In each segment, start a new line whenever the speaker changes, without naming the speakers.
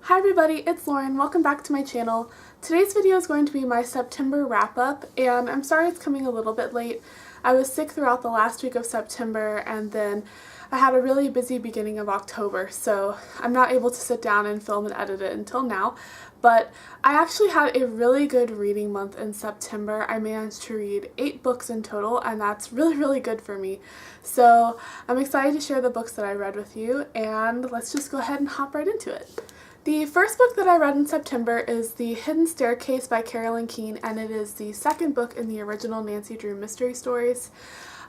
Hi everybody, it's Lauren. Welcome back to my channel. Today's video is going to be my September wrap-up, and I'm sorry it's coming a little bit late. I was sick throughout the last week of September, and then I had a really busy beginning of October, so I'm not able to sit down and film and edit it until now. But I actually had a really good reading month in September. I managed to read 8 books in total, and that's really good for me. So I'm excited to share the books that I read with you, and let's just go ahead and hop right into it. The first book that I read in September is The Hidden Staircase by Carolyn Keene, and it is the second book in the original Nancy Drew mystery stories.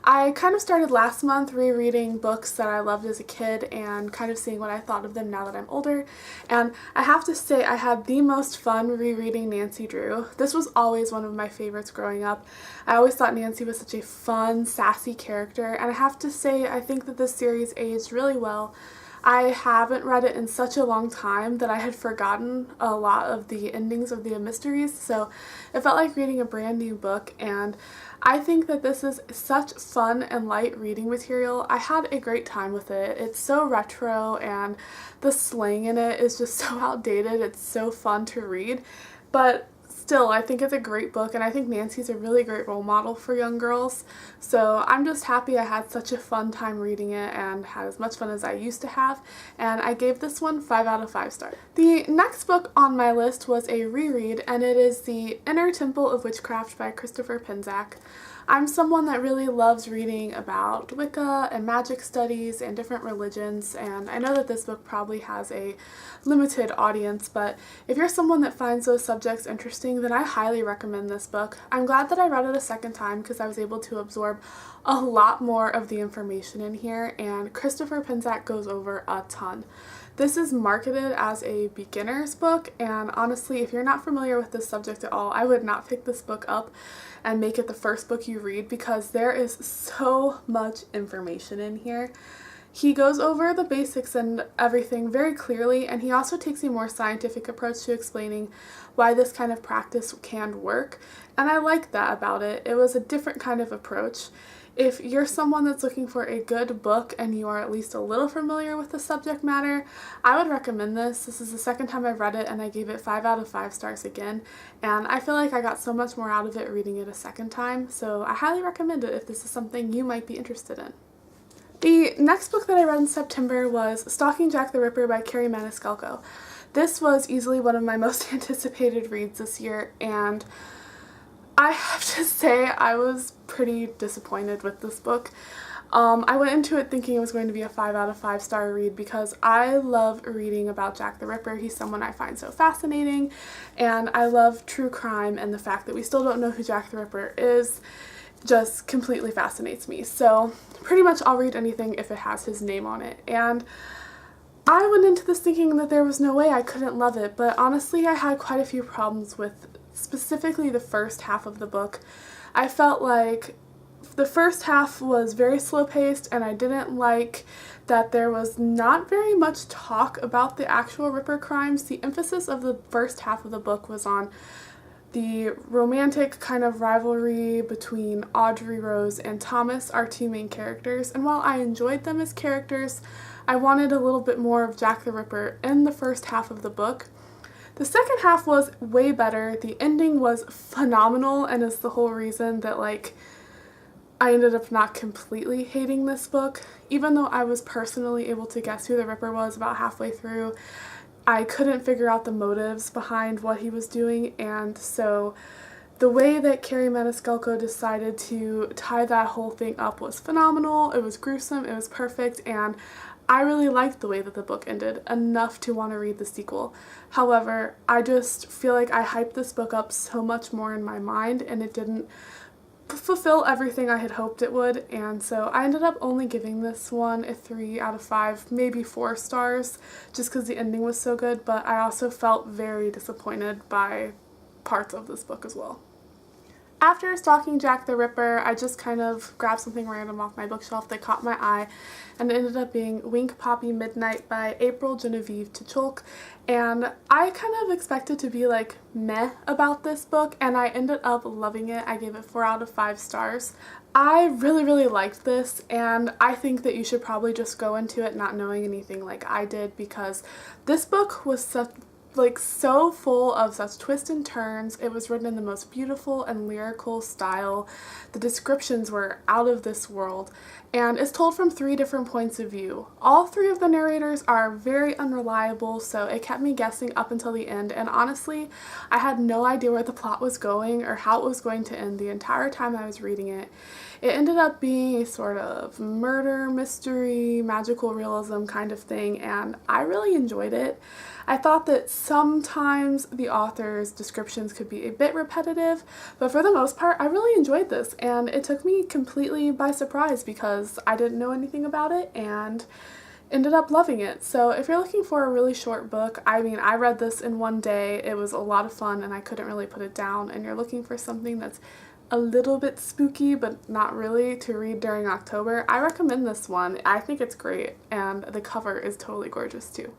I kind of started last month rereading books that I loved as a kid and kind of seeing what I thought of them now that I'm older, and I have to say I had the most fun rereading Nancy Drew. This was always one of my favorites growing up. I always thought Nancy was such a fun, sassy character, and I have to say I think that this series aged really well. I haven't read it in such a long time that I had forgotten a lot of the endings of the mysteries, so it felt like reading a brand new book, and I think that this is such fun and light reading material. I had a great time with it. It's so retro, and the slang in it is just so outdated. It's so fun to read, but still, I think it's a great book, and I think Nancy's a really great role model for young girls, so I'm just happy I had such a fun time reading it and had as much fun as I used to have, and I gave this one 5 out of 5 stars. The next book on my list was a reread, and it is The Inner Temple of Witchcraft by Christopher Penczak. I'm someone that really loves reading about Wicca and magic studies and different religions, and I know that this book probably has a limited audience, but if you're someone that finds those subjects interesting, then I highly recommend this book. I'm glad that I read it a second time because I was able to absorb a lot more of the information in here, and Christopher Penczak goes over a ton. This is marketed as a beginner's book, and honestly, if you're not familiar with this subject at all, I would not pick this book up and make it the first book you read because there is so much information in here. He goes over the basics and everything very clearly, and he also takes a more scientific approach to explaining why this kind of practice can work, and I like that about it. It was a different kind of approach. If you're someone that's looking for a good book and you are at least a little familiar with the subject matter, I would recommend this. This is the second time I've read it, and I gave it 5 out of 5 stars again, and I feel like I got so much more out of it reading it a second time, so I highly recommend it if this is something you might be interested in. The next book that I read in September was Stalking Jack the Ripper by Carrie Maniscalco. This was easily one of my most anticipated reads this year, and I have to say I was pretty disappointed with this book. I went into it thinking it was going to be a 5 out of 5 star read because I love reading about Jack the Ripper. He's someone I find so fascinating, and I love true crime, and the fact that we still don't know who Jack the Ripper is just completely fascinates me. So pretty much I'll read anything if it has his name on it, and I went into this thinking that there was no way I couldn't love it, but honestly I had quite a few problems with specifically the first half of the book. I felt like the first half was very slow paced, and I didn't like that there was not very much talk about the actual Ripper crimes. The emphasis of the first half of the book was on the romantic kind of rivalry between Audrey Rose and Thomas, our two main characters, and while I enjoyed them as characters, I wanted a little bit more of Jack the Ripper in the first half of the book. The second half was way better. The ending was phenomenal, and is the whole reason that I ended up not completely hating this book. Even though I was personally able to guess who the Ripper was about halfway through, I couldn't figure out the motives behind what he was doing, and so the way that Carrie Maniscalco decided to tie that whole thing up was phenomenal. It was gruesome, it was perfect, and I really liked the way that the book ended, enough to want to read the sequel. However, I just feel like I hyped this book up so much more in my mind, and it didn't fulfill everything I had hoped it would, and so I ended up only giving this one a 3 out of 5, maybe 4 stars, just because the ending was so good, but I also felt very disappointed by parts of this book as well. After Stalking Jack the Ripper, I just kind of grabbed something random off my bookshelf that caught my eye, and it ended up being Wink Poppy Midnight by April Genevieve Tuchulk, and I kind of expected to be like meh about this book, and I ended up loving it. I gave it 4 out of 5 stars. I really liked this, and I think that you should probably just go into it not knowing anything like I did, because this book was such like so full of such twists and turns. It was written in the most beautiful and lyrical style. The descriptions were out of this world, and it's told from 3 different points of view. All 3 of the narrators are very unreliable, so it kept me guessing up until the end, and honestly, I had no idea where the plot was going or how it was going to end the entire time I was reading it. It ended up being a sort of murder, mystery, magical realism kind of thing, and I really enjoyed it. I thought that sometimes the author's descriptions could be a bit repetitive, but for the most part, I really enjoyed this, and it took me completely by surprise because I didn't know anything about it and ended up loving it. So if you're looking for a really short book, I mean, I read this in one day. It was a lot of fun and I couldn't really put it down, and you're looking for something that's a little bit spooky but not really to read during October, I recommend this one. I think it's great, and the cover is totally gorgeous too.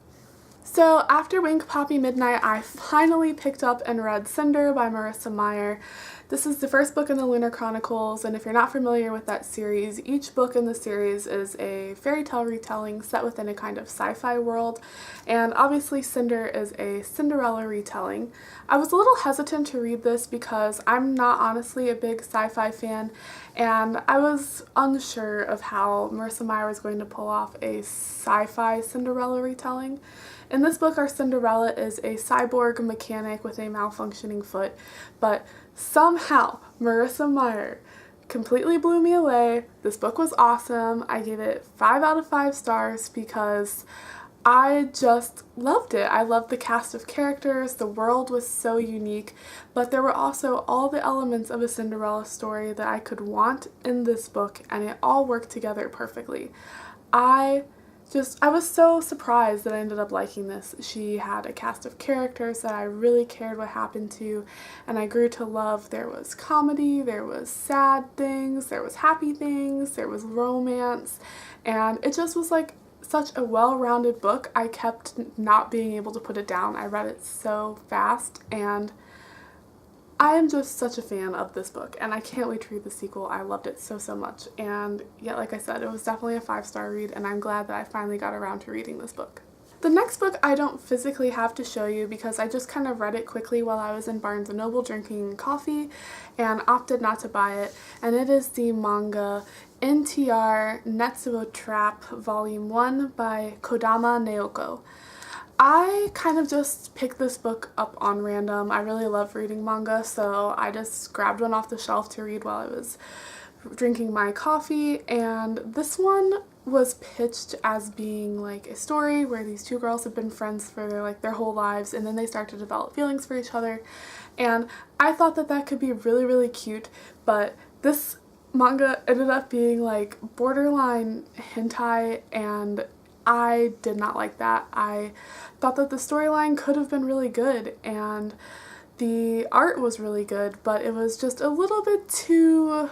So after Wink Poppy Midnight, I finally picked up and read Cinder by Marissa Meyer. This is the first book in the Lunar Chronicles, and if you're not familiar with that series, each book in the series is a fairy tale retelling set within a kind of sci-fi world, and obviously Cinder is a Cinderella retelling. I was a little hesitant to read this because I'm not honestly a big sci-fi fan, and I was unsure of how Marissa Meyer was going to pull off a sci-fi Cinderella retelling. In this book, our Cinderella is a cyborg mechanic with a malfunctioning foot, but somehow Marissa Meyer completely blew me away. This book was awesome. I gave it 5 out of 5 stars because I just loved it. I loved the cast of characters, the world was so unique, but there were also all the elements of a Cinderella story that I could want in this book, and it all worked together perfectly. I was so surprised that I ended up liking this. She had a cast of characters that I really cared what happened to, and I grew to love. There was comedy, there was sad things, there was happy things, there was romance, and it just was like such a well-rounded book. I kept not being able to put it down. I read it so fast, and I am just such a fan of this book, and I can't wait to read the sequel. I loved it so, so much, and yet, like I said, it was definitely a 5-star read, and I'm glad that I finally got around to reading this book. The next book I don't physically have to show you because I just kind of read it quickly while I was in Barnes & Noble drinking coffee and opted not to buy it, and it is the manga NTR Netsuo Trap Volume 1 by Kodama Naoko. I kind of just picked this book up on random. I really love reading manga, so I just grabbed one off the shelf to read while I was drinking my coffee, and this one was pitched as being like a story where these 2 girls have been friends for their whole lives, and then they start to develop feelings for each other, and I thought that that could be really, really cute, but this manga ended up being like borderline hentai, and I did not like that. I thought that the storyline could have been really good and the art was really good, but it was just a little bit too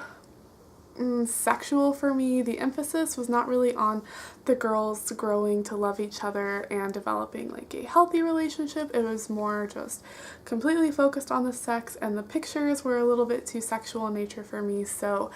sexual for me. The emphasis was not really on the girls growing to love each other and developing like a healthy relationship. It was more just completely focused on the sex, and the pictures were a little bit too sexual in nature for me, so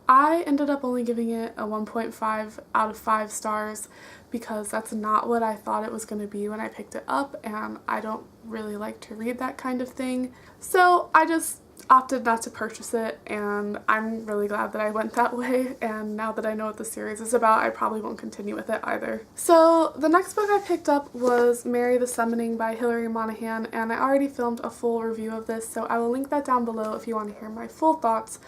I ended up only giving it a 1.5 out of 5 stars because that's not what I thought it was going to be when I picked it up, and I don't really like to read that kind of thing. So I just opted not to purchase it, and I'm really glad that I went that way, and now that I know what the series is about, I probably won't continue with it either. So the next book I picked up was Mary the Summoning by Hilary Monahan, and I already filmed a full review of this, so I will link that down below if you want to hear my full thoughts.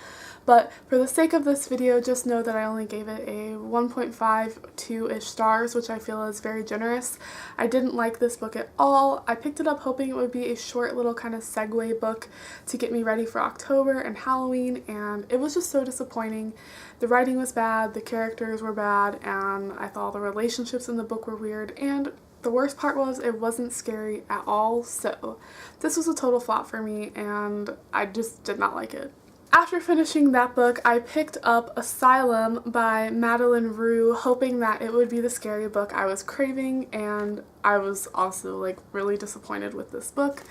But for the sake of this video, just know that I only gave it a 1.5, 2-ish stars, which I feel is very generous. I didn't like this book at all. I picked it up hoping it would be a short little kind of segue book to get me ready for October and Halloween, and it was just so disappointing. The writing was bad, the characters were bad, and I thought the relationships in the book were weird, and the worst part was it wasn't scary at all, so this was a total flop for me, and I just did not like it. After finishing that book, I picked up Asylum by Madeline Rue, hoping that it would be the scary book I was craving, and I was also like really disappointed with this book.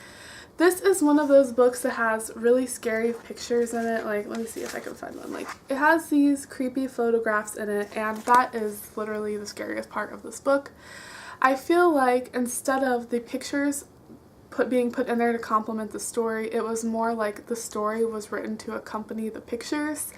This is one of those books that has really scary pictures in it. Like, let me see if I can find one. Like, it has these creepy photographs in it, and that is literally the scariest part of this book. I feel like instead of the pictures being put in there to complement the story. It was more like the story was written to accompany the pictures,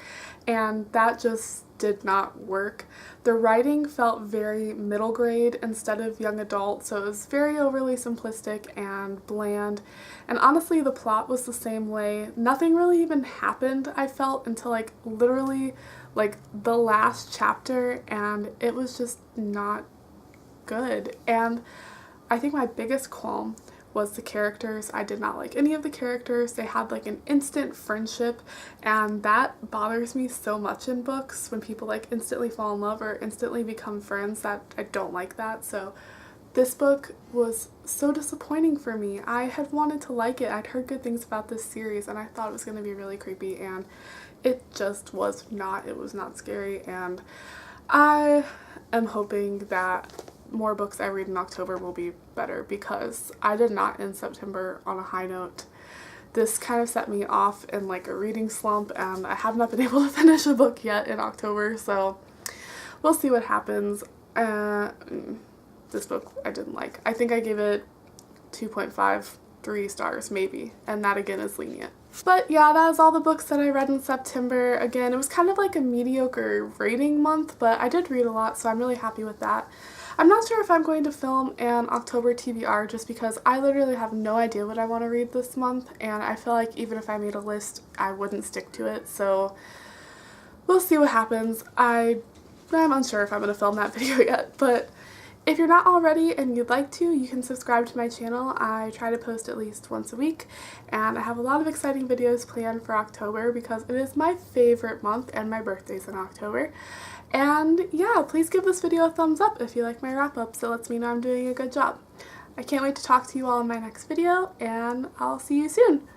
and that just did not work. The writing felt very middle grade instead of young adult, so it was very overly simplistic and bland. And honestly, the plot was the same way. Nothing really even happened, I felt, until like literally like the last chapter, and it was just not good. And I think my biggest qualm was the characters. I did not like any of the characters. They had like an instant friendship, and that bothers me so much in books when people like instantly fall in love or instantly become friends. That I don't like that. So this book was so disappointing for me. I had wanted to like it. I'd heard good things about this series, and I thought it was going to be really creepy, and it just was not. It was not scary, and I am hoping that more books I read in October will be better, because I did not end September on a high note. This kind of set me off in like a reading slump, and I have not been able to finish a book yet in October, so we'll see what happens. This book I didn't like. I think I gave it 2.5, 3 stars maybe, and that again is lenient. But yeah, that was all the books that I read in September. Again, it was kind of like a mediocre rating month, but I did read a lot, so I'm really happy with that. I'm not sure if I'm going to film an October TBR, just because I literally have no idea what I want to read this month, and I feel like even if I made a list, I wouldn't stick to it, so we'll see what happens. I'm unsure if I'm going to film that video yet, but if you're not already and you'd like to, you can subscribe to my channel. I try to post at least once a week, and I have a lot of exciting videos planned for October because it is my favorite month and my birthday's in October. And yeah, please give this video a thumbs up if you like my wrap-ups. It lets me know I'm doing a good job. I can't wait to talk to you all in my next video, and I'll see you soon.